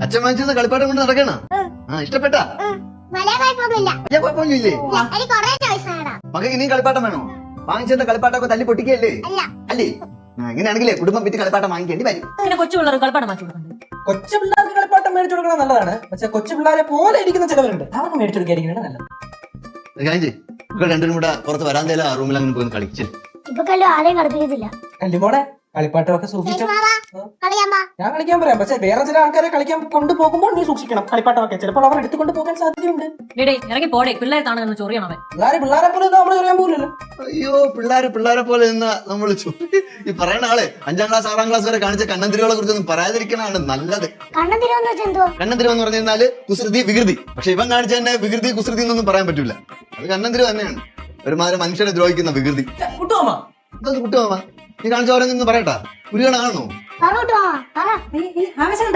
അച്ഛൻ വാങ്ങിച്ചെന്ന കളിപ്പാട്ടം കൊണ്ട് നടക്കണ ഇഷ്ടപ്പെട്ടാ കുഴപ്പമൊന്നുമില്ലേ? മകൾക്ക് ഇനിയും കളിപ്പാട്ടം വേണോ? വാങ്ങിച്ചെന്ന കളിപ്പാട്ടൊക്കെ തല്ലി പൊട്ടിക്കല്ലേ? അല്ലേ? ഇങ്ങനെയാണെങ്കിലേ കുടുംബം വിറ്റ് കളിപ്പാട്ടം വാങ്ങിക്കേണ്ടി വരും. കൊച്ചു പിള്ളേർ കളിപ്പാട്ടം വാങ്ങിച്ചു കൊടുക്കുന്നുണ്ട്. കൊച്ചു പിള്ളേർക്ക് കളിപ്പാട്ടം മേടിച്ചു കൊടുക്കണം നല്ലതാണ്. പക്ഷെ കൊച്ചു പിള്ളേരെ പോലെ ഇരിക്കുന്ന ചിലവരുണ്ട്, അവർക്ക് മേടിച്ചു കൊടുക്കാതിരിക്കുന്നത് നല്ലത്. രണ്ടും കൂടെ പുറത്ത് വരാന്തേല റൂമിൽ അങ്ങനെ പോയി കളിച്ചു. ആരെയും കളിപ്പിക്കത്തില്ല. കല്ലുമോടെ കളിപ്പാട്ടമൊക്കെ സൂക്ഷിച്ചു. ഞാൻ കളിക്കാൻ പറയാം, പക്ഷെ വേറെ ചില ആൾക്കാരെ കളിക്കാൻ കൊണ്ടുപോകുമ്പോൾ നീ സൂക്ഷിക്കണം കളിപ്പാട്ടമൊക്കെ. ചിലപ്പോൾ അവർ എടുത്തുകൊണ്ട് പോകാൻ സാധ്യതയുണ്ട്. ഇറങ്ങി പോടെ, പിള്ളേർ കാണുന്ന ചൊറിയണവൻ. പിള്ളേരെ പോലെ നമ്മൾ ചൊറിയാൻ പോകില്ലല്ലോ. അയ്യോ, പിള്ളേരെ പോലെ എന്നാ നമ്മൾ ഈ പറയുന്ന ആളെ 5ാം ക്ലാസ് 6ാം ക്ലാസ് വരെ കാണിച്ച കണ്ണന്തിരികളെ കുറിച്ചൊന്നും പറയാതിരിക്കണാണ് നല്ലത്. കണ്ണന്തിരം എന്ന് പറഞ്ഞാല് കുസൃതി വികൃതി. പക്ഷെ ഇവൻ കാണിച്ചതിന്റെ വികൃതി കുസൃതി എന്നൊന്നും പറയാൻ പറ്റൂല. അത് കണ്ണന്തിരം തന്നെയാണ്. ഒരുമാതിരി മനുഷ്യനെ ദ്രോഹിക്കുന്ന വികൃതി. കുട്ടുമാമ കുട്ടുമാമ നീ കാണിച്ച ഓരോന്നും പറയട്ടാ. ഒരു കാണാണോ? ആവശ്യം